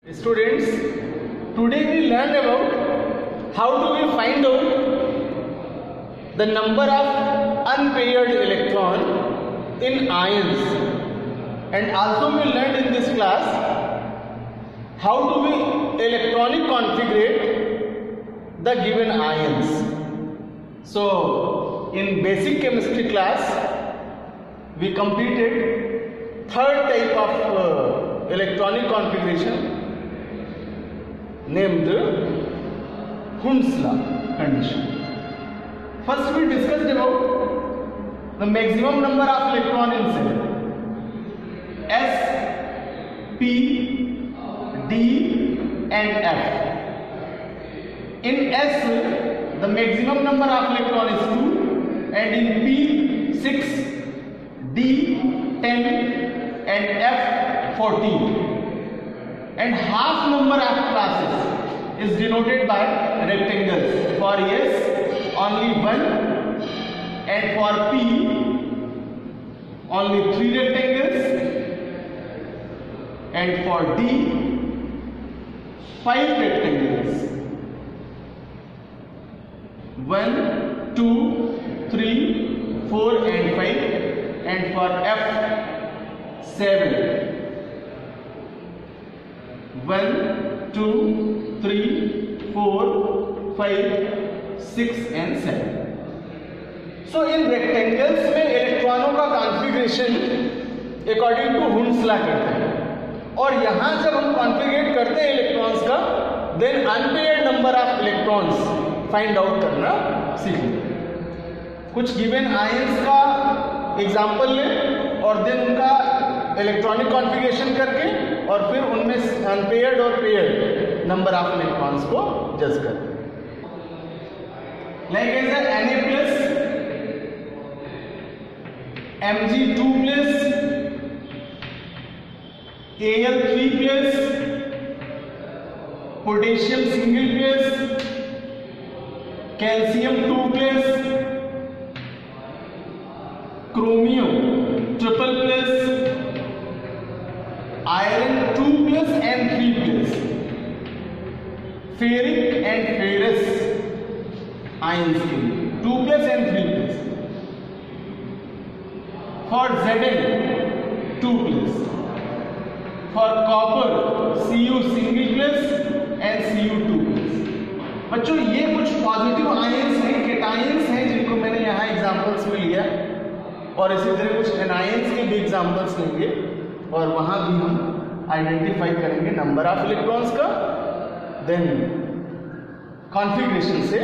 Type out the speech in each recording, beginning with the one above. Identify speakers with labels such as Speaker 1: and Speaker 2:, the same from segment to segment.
Speaker 1: Students, today we learn about how do we find out the number of unpaired electron in ions, and also we learned in this class how do we electronic configure the given ions. So in basic chemistry class we completed third type of electronic configuration named Hund's law condition. First we discussed about the maximum number of electron in cell, S, P, D and F. In S the maximum number of electron is 2, and in P 6, D 10 and F 14. And half number of classes is denoted by rectangles. For S only 1, and for P only 3 rectangles, and for D 5 rectangles. 1, 2, 3, 4 and 5, and for F 7. 1, 2, 3, 4, 5, 6 and 7. So in rectangles में इलेक्ट्रॉनों का configuration according to Hund's law करते हैं, और यहाँ जब हम कॉन्फ़िगरेट करते हैं इलेक्ट्रॉन्स का, then unpaired number of electrons find out करना सीख लें. कुछ गिवन आयंस का एग्जाम्पल लें और देन उनका इलेक्ट्रॉनिक कॉन्फ़िगरेशन करके और फिर उनमें अनपेयर्ड और पेयर्ड नंबर ऑफ इलेक्ट्रॉन्स को जज करें. Like as Na plus, Mg2 plus, Al3 plus, potassium single plus, calcium 2 plus, chromium triple plus, iron 2 plus and 3 plus, ferric and ferrous ions के लिए 2 plus and 3 plus, for Zn 2 plus, for copper Cu single plus and Cu 2 plus. बच्चों ये कुछ positive ions हैं, cations हैं, जिनको मैंने यहाँ एग्जांपल्स में लिया, और इसी तरह कुछ एनायंस के भी एग्जांपल्स लेंगे और वहां भी हम आइडेंटिफाई करेंगे नंबर ऑफ इलेक्ट्रॉन्स का, देन कॉन्फ़िगरेशन से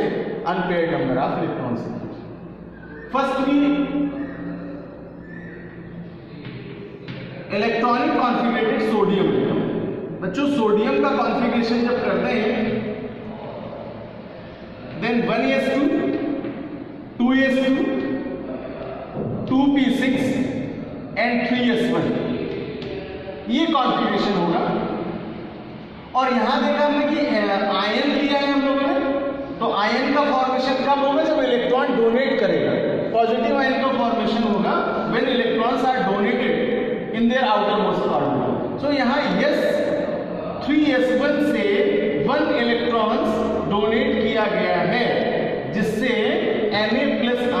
Speaker 1: unpaired number of electrons. First भी इलेक्ट्रॉनिक कॉन्फ़िगरेटेड सोडियम एटम. बच्चों सोडियम का कॉन्फ़िगरेशन जब करते हैं, then 1s2, 2s2, 2p6 and 3s1, ये कॉन्फ़िगरेशन होगा. और यहां देखा हमने कि आयन लिया है हम लोगों ने, तो आयन का फॉर्मेशन कब होगा? जब इलेक्ट्रॉन डोनेट करेगा. पॉजिटिव आयन का फॉर्मेशन होगा when electrons are donated in their outermost orbital. So यहां यस 3s1 से 1 इलेक्ट्रॉन्स डोनेट किया गया है, जिससे Na+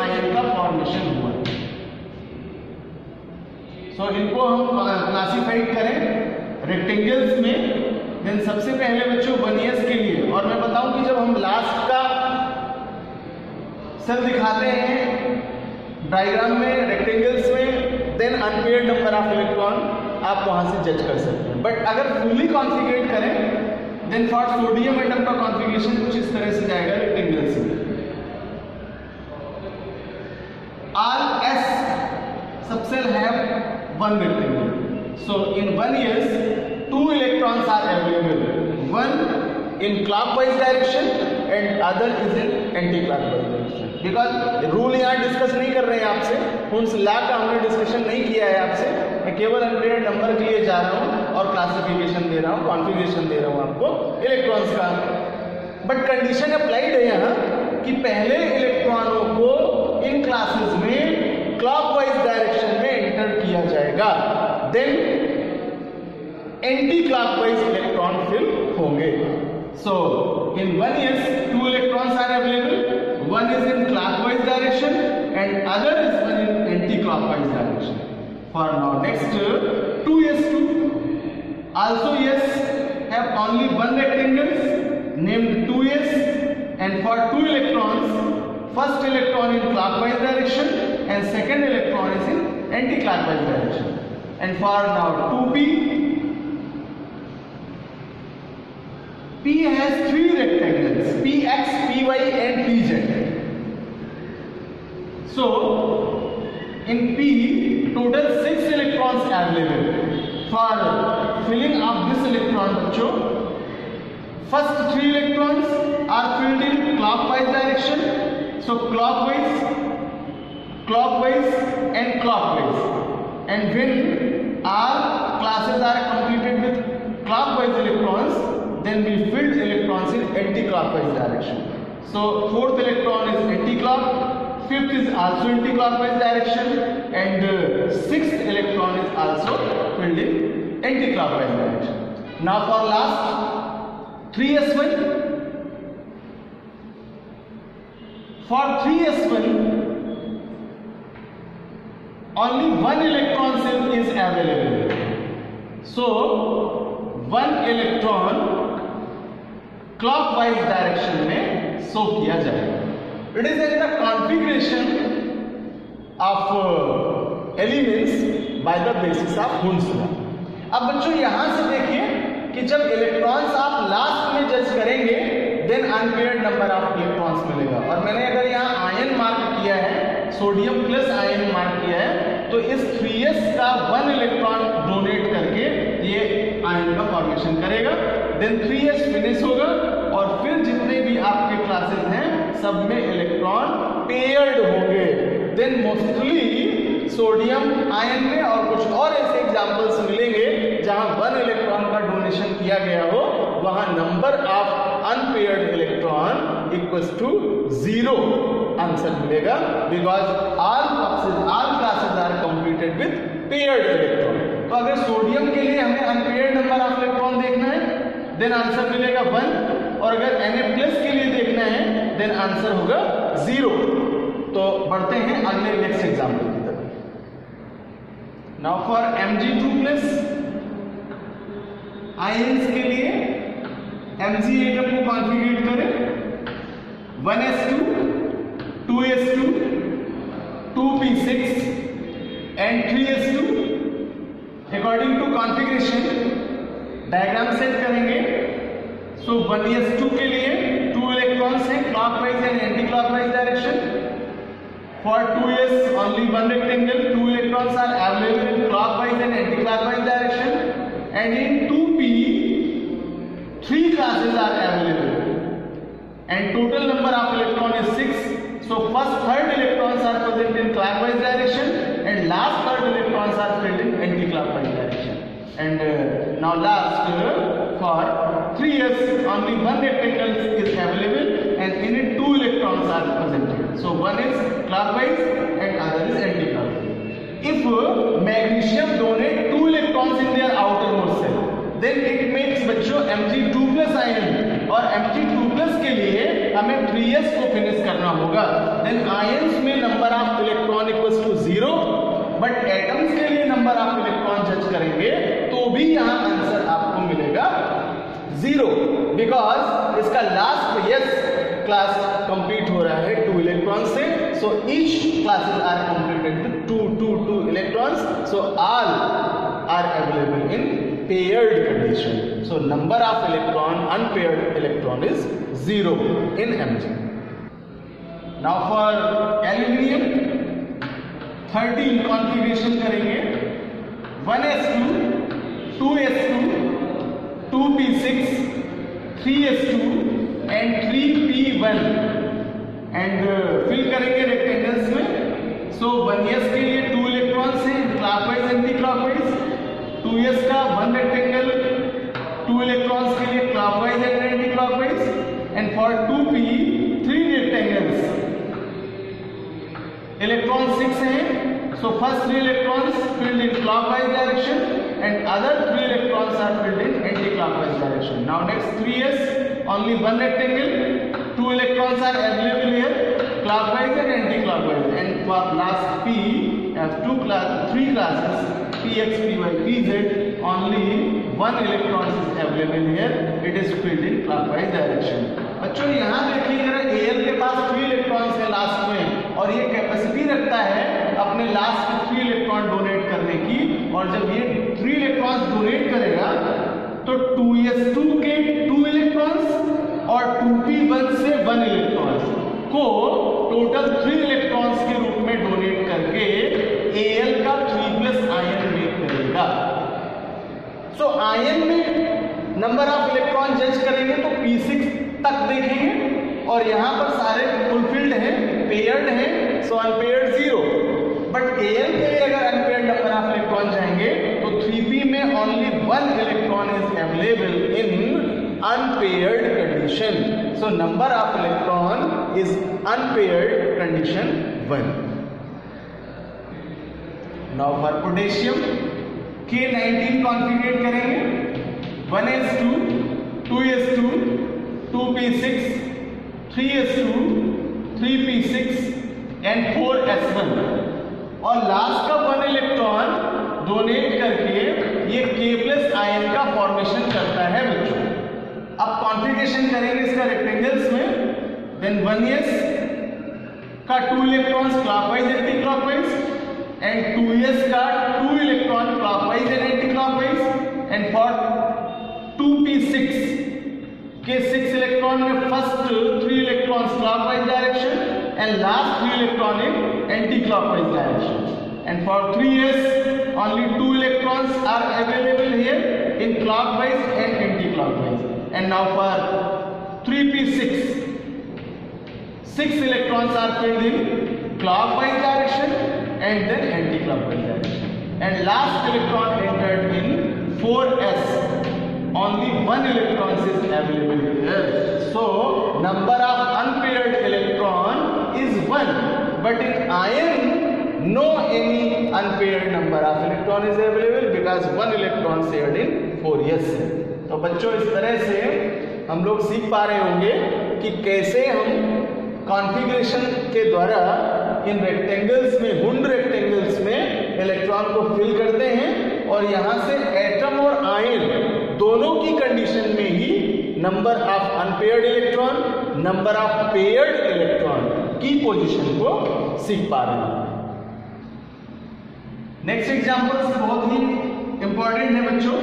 Speaker 1: आयन का फॉर्मेशन हुआ. तो इनको हम क्लासिफाइड करें रेक्टेंगल्स में. देन सबसे पहले बच्चों 1s के लिए, और मैं बताऊं कि जब हम लास्ट का सेल दिखाते हैं डायग्राम में रेक्टेंगल्स में, then unpaired number of electron आप वहां से जज कर सकते हैं. बट अगर फुल्ली कॉन्फ़िगरेट करें, देन फॉर सोडियम एटम का कॉन्फ़िगरेशन कुछ इस तरह से जाएगा रेक्टेंगल्स में. All S subcell have 1 rectangle. So in 1s 2 electrons are available. One in clockwise direction and other is in anti-clockwise direction. Because rule यहाँ डिस्कस नहीं कर रहे हैं आपसे, हुंड्स लॉ का हमने डिस्कशन नहीं किया है आपसे. मैं केवल अनपेयर्ड नंबर के लिए जा रहा हूँ और क्लासिफिकेशन दे रहा हूँ, कॉन्फ़िगरेशन दे रहा हूँ आपको इलेक्ट्रॉन्स का. बट कंडीशन अप्लाइड है यहाँ कि पहले इलेक्ट्रॉनों को इन क्लासेस में क्लॉकवाइज डायरेक्शन में एंटर किया जाएगा, then anti clockwise electron fill होंगे. So in 1s 2 electrons are available. One is in clockwise direction and other is one in anti-clockwise direction. For now, next 2s2. Also yes, have only one rectangle named 2s, and for 2 electrons, first electron in clockwise direction and second electron is in anti-clockwise direction. And for now 2p, p has 3 rectangles, px, py and pz. So in p total 6 electrons are available. For filling up this electron bachcho, first 3 electrons are filled in clockwise direction. So clockwise, clockwise and clockwise. And when our classes are completed with clockwise electrons, then we filled electrons in anti-clockwise direction. So 4th electron is anti-clock, 5th is also anti-clockwise direction, and 6th electron is also filled in anti-clockwise direction. Now for last 3s1. For 3s1, only one electron cell is available. So one electron clockwise direction में show किया जाएगा. It is in the configuration of elements by the basis of Hund's law. अब बच्चों यहां से देखिए कि जब इलेक्ट्रॉन्स आप लास्ट में जज करेंगे, then unpaired number of electrons मिलेगा. और मैंने अगर यहाँ आयन मार्क किया है, सोडियम प्लस आयन मार्क किया है, तो इस 3s का 1 इलेक्ट्रॉन डोनेट करके ये आयन का फॉर्मेशन करेगा. देन 3s फिनिश होगा और फिर जितने भी आपके क्लासेस हैं सब में इलेक्ट्रॉन पेयर्ड होंगे. देन मोस्टली सोडियम आयन में और कुछ और ऐसे एग्जांपल्स मिलेंगे जहां 1 इलेक्ट्रॉन का डोनेशन किया गया हो, वहां number of unpaired electron equals to 0 answer मिलेगा, because all classes are completed with paired electron. तो अगर सोडियम के लिए हमें अनपेयर्ड नंबर ऑफ इलेक्ट्रॉन देखना है, देन आंसर मिलेगा 1, और अगर Na+ के लिए देखना है, देन आंसर होगा 0. तो बढ़ते हैं अगले नेक्स्ट एग्जांपल की तरफ. नाउ फॉर Mg2+, आयंस के लिए Mg एटम को कॉन्फ़िगरेट करें. 1s2, 2s2, 2p6 and 3s2. According to configuration diagram set करेंगे. सो 1s2 के लिए 2 इलेक्ट्रॉन्स हैं clockwise and anti clockwise direction. For 2s only 1 rectangle, 2 electrons are available in clockwise and anti clockwise direction, and in 2p 3 classes are available and total number of electron is 6. So first third electrons are present in clockwise direction and last third electrons are filled in anti clockwise direction. And now last for 3s only 1 rectangle is available and in it 2 electrons are present. So one is clockwise and other is anti-clockwise. If magnesium donate 2 electrons in their outermost cell, then it makes बच्चों Mg2+ ion, और Mg2+ के लिए हमें 3s को finish करना होगा. Then ions में number of electron equals to 0, but atoms के लिए नंबर ऑफ इलेक्ट्रॉन जज करेंगे तो भी यहाँ आंसर आपको मिलेगा 0, बिकॉज इसका लास्ट यस क्लास कंप्लीट हो रहा है 2 इलेक्ट्रॉन से. So each classes are completed with 2 electrons. So all are available in paired condition. So number of unpaired electron is 0 in Mg. Now for aluminium 13 configuration करेंगे. 1s2, 2s2, 2p6, 3s2 and 3p1 and fill करेंगे rectangles में. So 1s के लिए 2 electrons हैं clockwise anti clockwise. 2s का 1 rectangle, 2 electrons के लिए clockwise and anti clockwise, and for 2p 3 rectangles. Electrons 6 हैं, so first 3 electrons filled in clockwise direction and other 3 electrons electrons are filled in anti-clockwise direction. Now next 3s, only one rectangle, 2 electrons are available here, clockwise and anti-clockwise. And for last p, have three classes, px, py, pz. Only one electron is available here. It is filled in clockwise direction. बच्चों यहाँ देखिए जरा, Al के पास 3 electrons है last में, और ये capacity रखता है अपने लास्ट में 3 इलेक्ट्रॉन डोनेट करने की। और जब ये 3 इलेक्ट्रॉन्स डोनेट करेगा तो 2s2 के 2 इलेक्ट्रॉन्स और 2p1 से 1 इलेक्ट्रॉन्स को टोटल 3 इलेक्ट्रॉन्स के रूप में डोनेट करके Al का 3+ आयन मेक करेगा। सो आयन में नंबर ऑफ इलेक्ट्रॉन जज करेंगे तो p6 तक देखेंगे, और यहाँ पर सारे फुलफिल्ड हैं, पेयर्ड हैं, सो अनपेयर्ड 0। बट Al के लिए अगर अनपेयर्ड नंबर ऑफ इलेक्ट्रॉन जाएंगे तो 3p में only 1 electron is available in unpaired condition. So number of electron is unpaired condition 1. Now for potassium, K19 कॉन्फ़िगरेट करेंगे, 1s2, 2s2, 2p6, 3s2, 3p6 and 4s1, और last का 1 electron donate करके ये K+ ion का formation करता है बच्चों। अब कॉन्फ़िगरेशन करेंगे इसका रेक्टेंगल्स में, देन 1s का 2 electrons clockwise anti clockwise, and 2s का 2 electron clockwise and anti clockwise, and for 2p6 के 6 इलेक्ट्रॉन में first 3 electrons clockwise direction and last 3 electron in anti clockwise direction, and for 3s only 2 electrons are available here in clockwise and anti-clockwise. And now for 3p6, 6 electrons are filled in clockwise direction and then anti-clockwise direction, and last electron entered in 4s, only 1 electron is available here. So number of unpaired electron is 1, but in iron no any unpaired number of electron is available because 1 electron shared in 4s. तो बच्चों इस तरह से हम लोग सीख पा रहे होंगे कि कैसे हम कॉन्फ़िगरेशन के द्वारा इन रेक्टेंगल्स में, वुंड रेक्टेंगल्स में इलेक्ट्रॉन को फिल करते हैं, और यहाँ से एटम और आयन दोनों की कंडीशन में ही number of unpaired electron, number of paired electron की पोजीशन को सीख पा रहे हैं। नेक्स्ट एग्जाम्पल बहुत ही इंपॉर्टेंट है बच्चों,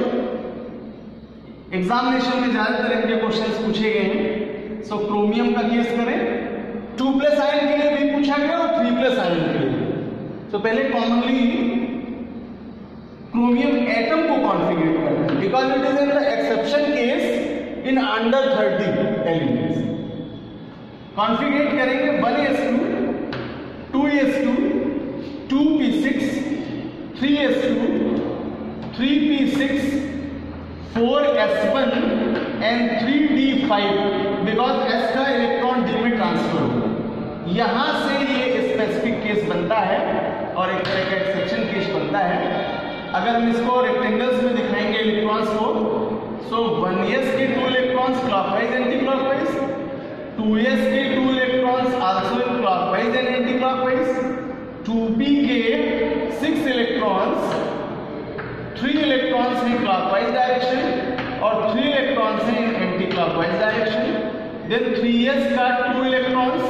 Speaker 1: एग्जामिनेशन में ज्यादातर इनके क्वेश्चंस पूछे गए हैं। सो क्रोमियम का केस करें, 2+ आयन के लिए भी पूछा गया और 3+ आयन के लिए। सो पहले कॉमनली क्रोमियम एटम को कॉन्फ़िगरेट करना है, because it is in the exception case in under 30 elements. Configurate करेंगे 1s2, 2s2, 2p6, 3s2, 3p6, 4s1 and 3d5, because s का इलेक्ट्रॉन d में ट्रांसफर होगा। यहां से ये स्पेसिफिक केस बनता है और एक तरह का एक्सेप्शन केस बनता है। अगर हम इसको रेक्टेंगल्स में दिखाएंगे इलेक्ट्रॉन्स को, सो 1s के 2 electrons clockwise anti clockwise, 2s के 2 electrons also in clockwise and anti clockwise, 2p के 6 electrons, 3 electrons in clockwise direction और 3 electrons in anti clockwise direction, then 3s का 2 electrons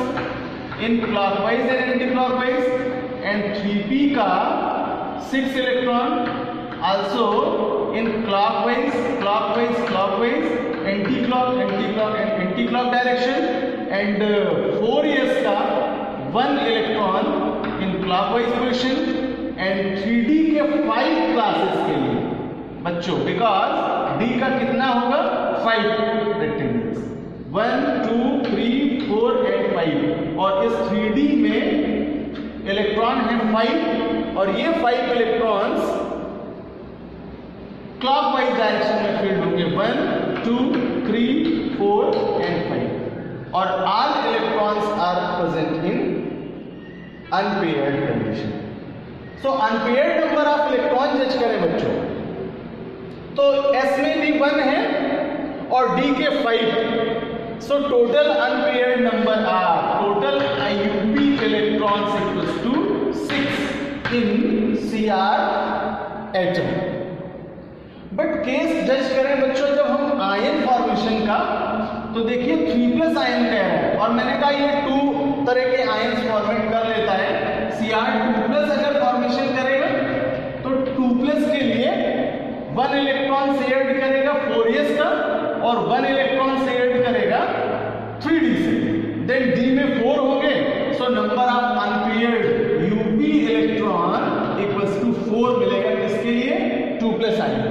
Speaker 1: in clockwise and anti clockwise, and 3p का 6 electron also in clockwise, anti clock direction, and 4s का 1 electron in clockwise position, एंड 3d के 5 classes के लिए बच्चों, because d का कितना होगा 5 रेक्टेंगल्स, 1 2 3 4 एंड 5, और इस 3d में इलेक्ट्रॉन है 5, और ये 5 इलेक्ट्रॉन्स क्लॉकवाइज डायरेक्शन में फील्ड होंगे, 1 2 3 4 एंड 5, और all electrons are present in unpaired condition. So unpaired number of electron जज करें बच्चों, तो S में भी 1 है और D के 5, so total unpaired number are total IUP electrons equals to 6 इन Cr एटम। बट केस जज करें बच्चों जब हम आयन फॉर्मेशन का, तो देखिए 3+ आयन कह रहा है और मैंने कहा ये 2 तरह के आयन फॉर्मेट कर लेता है। Cr2+ अगर फॉर्मेशन करेगा तो 2+ के लिए 1 इलेक्ट्रॉन शेयर्ड करेगा 4s का और 1 इलेक्ट्रॉन शेयर्ड करेगा 3d से। देन d में 4 होंगे, so number of unpaired UP electron equals to 4 मिलेगा किसके लिए? 2+ आयन।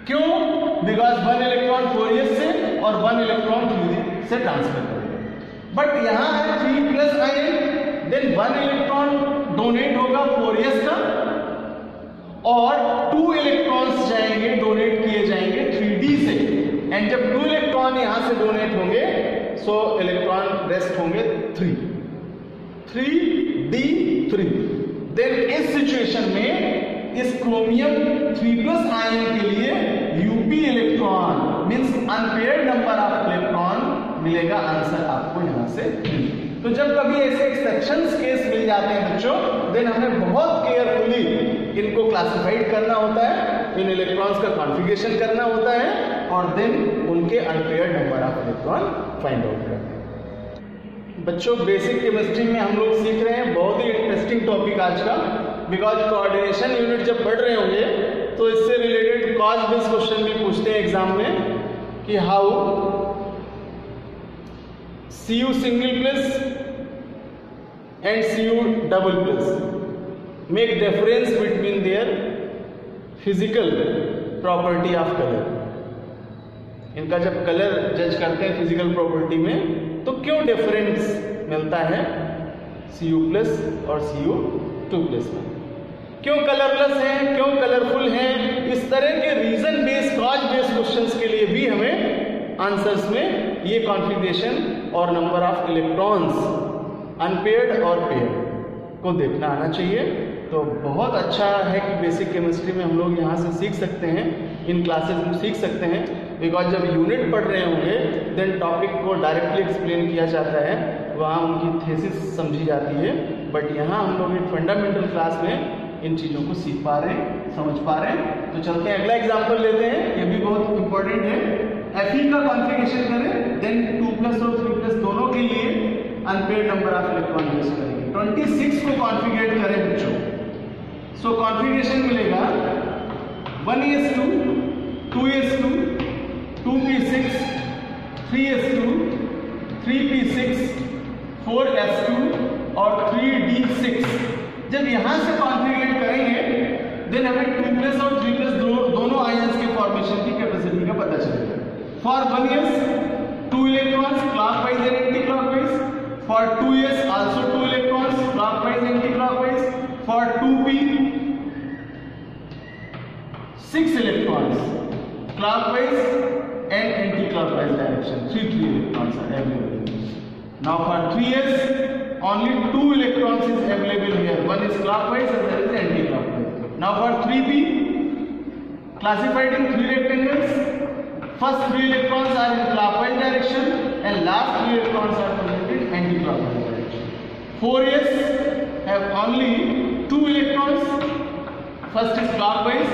Speaker 1: क्यों? बिकॉज 1 इलेक्ट्रॉन 4s से और 1 इलेक्ट्रॉन 3d से ट्रांसफर करेगा। बट यहां है 3+ आयन, देन 1 इलेक्ट्रॉन डोनेट होगा 4s का और 2 इलेक्ट्रॉन्स जाएंगे डोनेट किए जाएंगे 3d से। एंड जब 2 इलेक्ट्रॉन यहां से डोनेट होंगे, सो इलेक्ट्रॉन रेस्ट होंगे 3d3। देन इस सिचुएशन में इस क्रोमियम 3+ आयन के लिए UP electron means unpaired number of electron मिलेगा। आंसर आपको यहां से। तो जब कभी ऐसे एक्सेप्शंस केस मिल जाते हैं बच्चों, देन हमें बहुत केयरफुली इनको क्लासिफाइड करना होता है, इन इलेक्ट्रॉन्स का कॉन्फ़िगरेशन करना होता है और देन उनके unpaired number of electron find out करना है। बच्चों बेसिक केमिस्ट्री में हम लोग सीख रहे हैं, बहुत ही इंटरेस्टिंग टॉपिक आज का, बिकॉज कोऑर्डिनेशन यूनिट जब पढ़ रहे होंगे तो इससे रिलेटेड कॉज बेस्ड क्वेश्चन भी पूछते हैं एग्जाम में कि how Cu single plus and Cu double plus make difference between their physical property of color। इनका जब कलर जज करते हैं फिजिकल प्रॉपर्टी में तो क्यों डिफरेंस मिलता है Cu+ और Cu2+ में? क्यों कलरलेस है, क्यों कलरफुल है? इस तरह के reason based cause based questions के लिए भी हमें आंसर्स में ये कॉन्फ़िगरेशन और नंबर ऑफ इलेक्ट्रॉन्स अनपेयर्ड और पेयर्ड को देखना आना चाहिए। तो बहुत अच्छा है कि बेसिक केमिस्ट्री में हम लोग यहाँ से सीख सकते हैं, इन क्लासेस में सीख सकते हैं, बिकॉज जब यूनिट पढ़ रहे होंगे देन टॉपिक को डायरेक्टली एक्सप्लेन किया जाता है, वहाँ उनकी थीसिस समझी जाती है। बट यहाँ हम लोग एक फंडामेंटल क्लास में इन चीज़ों को सीख पा रहे हैं, समझ पा रहे हैं। तो चलते हैं अगला एग्जाम्पल लेते हैं, ये भी बहुत इंपॉर्टेंट है। Fe का कॉन्फ़िगरेशन करें, देन 2+ और 3+ दोनों के लिए unpaired number of electron use करेंगे। 26 को कॉन्फ़िगर करें बच्चों, सो कॉन्फ़िगरेशन मिलेगा 1s2 2s2 2p6 3s2 3p6 4s2 और 3d6। जब यहां से कॉन्फ़िगर करेंगे देन हमें 2+ और 3+ दोनों आयंस के फॉर्मेशन की कैपेसिटी का पता चलेगा। For 1s 2 electrons clockwise and anti-clockwise, for 2s also 2 electrons clockwise and anti-clockwise, for 2p 6 electrons clockwise and anti-clockwise direction, 3 electrons are available. Now for 3s only 2 electrons is available here, one is clockwise and other is anti-clockwise. Now for 3p classified in 3 rectangles, first 3 electrons are in clockwise direction and last 3 electrons are present in anti-clockwise direction. 4s have only 2 electrons, first is clockwise,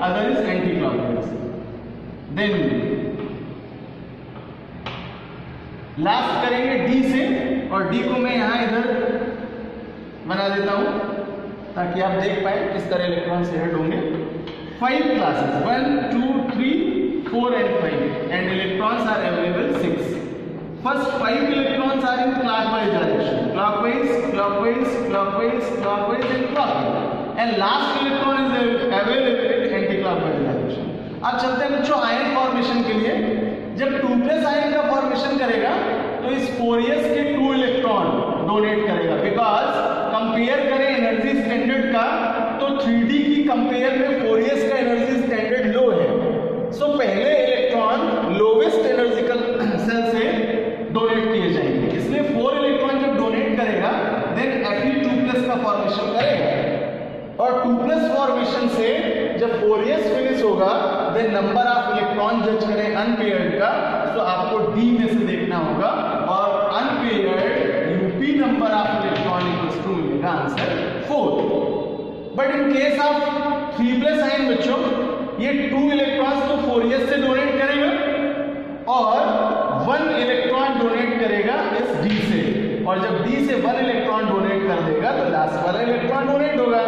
Speaker 1: other is anti-clockwise. Then last करेंगे D से, और D को मैं यहाँ इधर बना देता हूँ ताकि आप देख पाए किस तरह इलेक्ट्रॉन शेयर्ड होंगे। 5 classes 1 2 3 4 and 5 and electrons are available 6. First 5 electrons are in clockwise direction, clockwise clockwise clockwise clockwise and clockwise, and last electron is available in anti-clockwise direction. अब चलते हैं बच्चों आयन फॉर्मेशन के लिए। जब 2+ आयन का formation करेगा तो इस 4s के 2 इलेक्ट्रॉन डोनेट करेगा, बिकॉज कंपेयर करें एनर्जी स्टैंडर्ड का तो 3d की कंपेयर में 4s का एनर्जी स्टैंडर्ड लो है। सो पहले इलेक्ट्रॉन लोवेस्ट एनर्जिकल सेल से डोनेट किए जाएंगे, इसलिए 4 इलेक्ट्रॉन जब डोनेट करेगा देन Fe2+ का फॉर्मेशन करेगा और 2+ फॉर्मेशन से जब 4s फिनिश होगा देन नंबर ऑफ इलेक्ट्रॉन जज करें अनपेयर्ड का, तो आपको डी में से देखना होगा और अनपेयर्ड यूपी number of electron equals to मिलेगा answer 4। But in case of 3+ ion बच्चों, ये 2 इलेक्ट्रॉन्स तो 4s से डोनेट करेगा और 1 इलेक्ट्रॉन डोनेट करेगा इस डी से, और जब डी से 1 इलेक्ट्रॉन डोनेट कर देगा तो लास्ट वाला इलेक्ट्रॉन डोनेट होगा।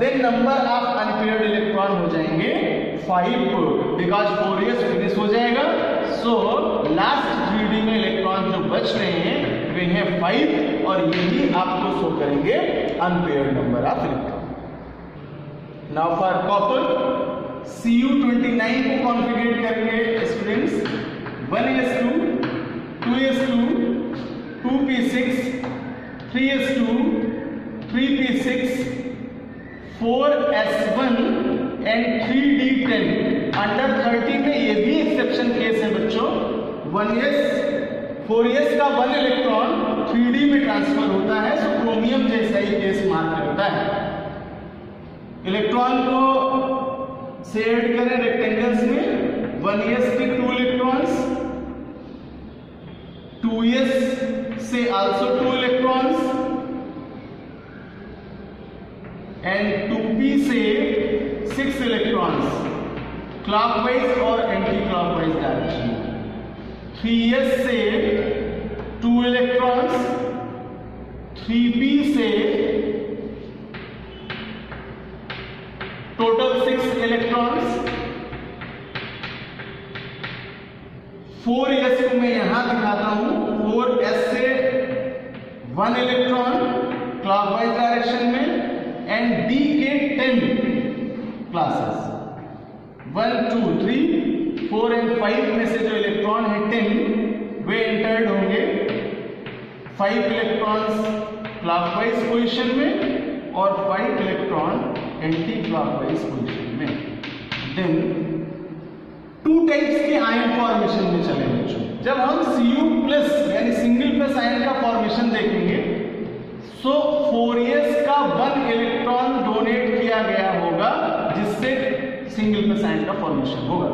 Speaker 1: Then number of unpaired electron हो जाएंगे 5 बिकॉज 4s फिनिश हो जाएगा। सो लास्ट 3D में इलेक्ट्रॉन जो बच रहे हैं वे हैं 5 और यही आपको शो करेंगे unpaired number of electron. Now for copper Cu29 को कॉन्फ़िगर करेंगे students, 1s2 2s2 2p6 3s2 3p6 4s1 and 3d10। Under 30 में ये भी एक्सेप्शन केस है बच्चों, 4s का 1 इलेक्ट्रॉन 3d में ट्रांसफर होता है, सो क्रोमियम जैसा ही केस मार्क करता है। इलेक्ट्रॉन को से ऐड करें रेक्टेंगल्स में, 1s के 2 इलेक्ट्रॉन्स, 2s से आल्सो 2 इलेक्ट्रॉन्स एंड 2p से 6 इलेक्ट्रॉन्स क्लॉकवाइज और एंटी क्लॉकवाइज डायरेक्शन। 3s से 2 इलेक्ट्रॉन्स, 3p से टोटल 6 इलेक्ट्रॉन्स, 4s को मैं यहां दिखाता हूं, 4s से 1 इलेक्ट्रॉन क्लॉकवाइज डायरेक्शन में एंड d के 10 क्लासेस 1 2 3 4 एंड 5 में से जो इलेक्ट्रॉन है 10 वे एंटर्ड होंगे 5 इलेक्ट्रॉन्स क्लॉकवाइज पोजीशन में और 5 इलेक्ट्रॉन एंटी क्लॉकवाइज पोजीशन में। देन 2 टाइप्स के आयन फॉर्मेशन में चले बच्चों। जब हम Cu+ यानी सिंगल प्लस आयन का फॉर्मेशन देखेंगे, सो 4s का 1 इलेक्ट्रॉन डोनेट किया गया होगा जिससे सिंगल प्लस आयन का फॉर्मेशन होगा।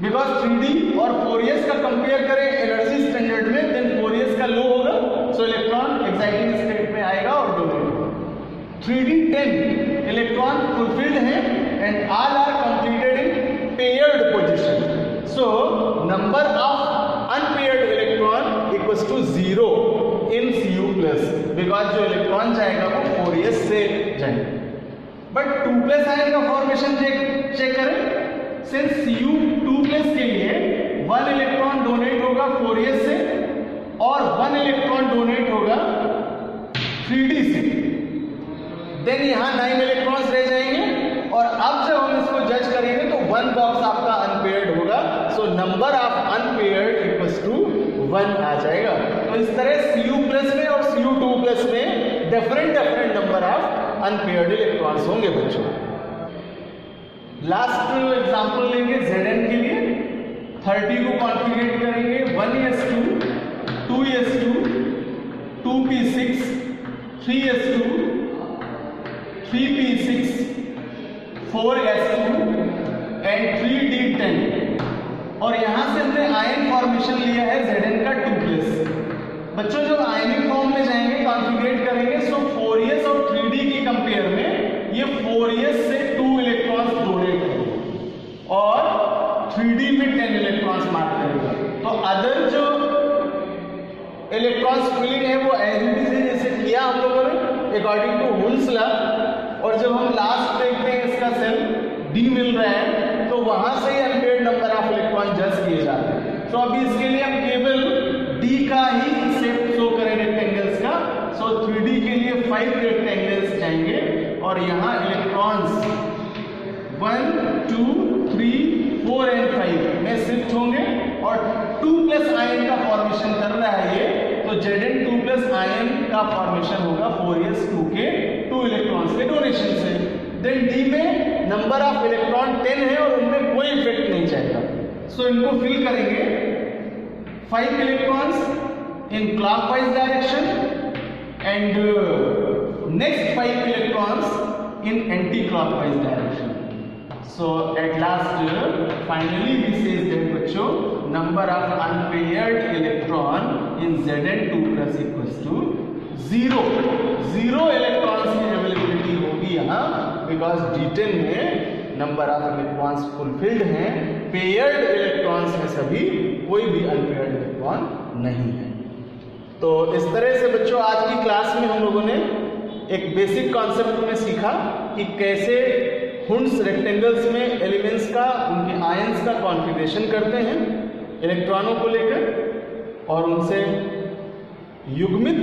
Speaker 1: बिकॉज 3d और 4s का कंपेयर करें एनर्जी स्टैंडर्ड में, देन 4s का लो होगा, सो इलेक्ट्रॉन एक्साइटिंग स्टेट में आएगा और डोनेट होगा। 3d 10 इलेक्ट्रॉन फुलफिल्ड है and all are completed in paired position, so number of unpaired electron equals to 0 इन Cu+, बिकॉज जो इलेक्ट्रॉन जाएगा वो 4s से जाएगा। बट 2+ आयन का फॉर्मेशन चेक करें, सिंस Cu2+ के लिए 1 इलेक्ट्रॉन डोनेट होगा 4s से और 1 इलेक्ट्रॉन डोनेट होगा 3d से, देन यहां 9 इलेक्ट्रॉन्स रह जाएंगे और अब जब हम इसको जज करेंगे तो 1 बॉक्स आपका अनपेयर्ड होगा, so number of unpaired equals to 1 आ जाएगा। तो इस तरह Cu+ में और Cu2+ में different number of unpaired electrons होंगे बच्चों। लास्ट एग्जांपल लेंगे Zn के लिए, 30 को कॉन्फ़िगर करेंगे, 1s2 2s2 2p6 3s2 3p6 4s2 and 3d10 और यहां से हमने आयन फॉर्मेशन लिया है Zn का 2+। बच्चों जब आयनिक फॉर्म में जाएंगे कॉन्फ़िगर करेंगे, सो 4s और 3d की कंपेयर में ये 4s से 2 इलेक्ट्रॉन्स डोनेट करेंगे और 3d में 10 इलेक्ट्रॉन्स मार्क करेगा। तो अदर जो इलेक्ट्रॉन्स फिलिंग है वो एज इट इज जैसे किया हम लोगों ने अकॉर्डिंग टू हुल्स लॉ, और जब हम लास्ट देखते हैं इसका सेल d मिल रहा है तो वहां से ही अनपेयर्ड नंबर ऑफ इलेक्ट्रॉन जज किए जाते हैं। तो अभी इसके लिए हम केवल d का ही शेप शो करें रेक्टेंगल्स का, सो 3d के लिए 5 रेक्टेंगल्स जाएंगे और यहाँ इलेक्ट्रॉन्स 1 2 3 4 एंड 5 में शिफ्ट होंगे और 2+ आयन का फॉर्मेशन कर रहा है ये, तो Zn2+ आयन का फॉर्मेशन होगा 4s2 के 2 इलेक्ट्रॉन्स के डोनेशन से। देन d में नंबर ऑफ इलेक्ट्रॉन 10 है और उनमें कोई इफेक्ट नहीं जाएगा, सो इनको फिल करेंगे 5 electrons in clockwise direction and next 5 electrons in anti clockwise direction. So at last finally we say that बच्चों number of unpaired electron in Zn2 plus equals to 0. 0 electrons की availability होगी यहाँ, because D10 में number of electrons fulfilled हैं, paired electrons हैं सभी, कोई भी अनपेयर्ड इलेक्ट्रॉन नहीं है। तो इस तरह से बच्चों आज की क्लास में हम लोगों ने एक बेसिक कॉन्सेप्ट में सीखा कि कैसे हुंड्स रेक्टेंगल्स में एलिमेंट्स का, उनके आयंस का कॉन्फ़िगरेशन करते हैं इलेक्ट्रॉनों को लेकर, और उनसे युग्मित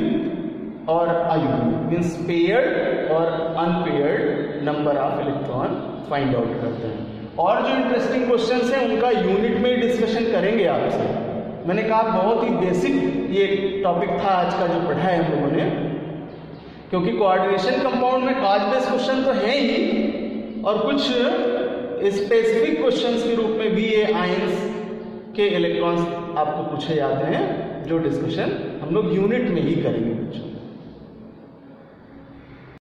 Speaker 1: और अयुग्मित मीन्स पेयर्ड और unpaired number of electron find out करते हैं। और जो इंटरेस्टिंग क्वेश्चंस हैं उनका यूनिट में डिस्कशन करेंगे आपसे। मैंने कहा बहुत ही बेसिक ये टॉपिक था आज का जो पढ़ा है हम लोगों ने, क्योंकि कोऑर्डिनेशन कंपाउंड में कॉज बेस्ड क्वेश्चन तो है ही, और कुछ स्पेसिफिक क्वेश्चंस के रूप में भी ये आयंस के इलेक्ट्रॉन्स आपको पूछे जाते हैं, जो डिस्कशन हम लोग यूनिट में ही करेंगे बच्चों।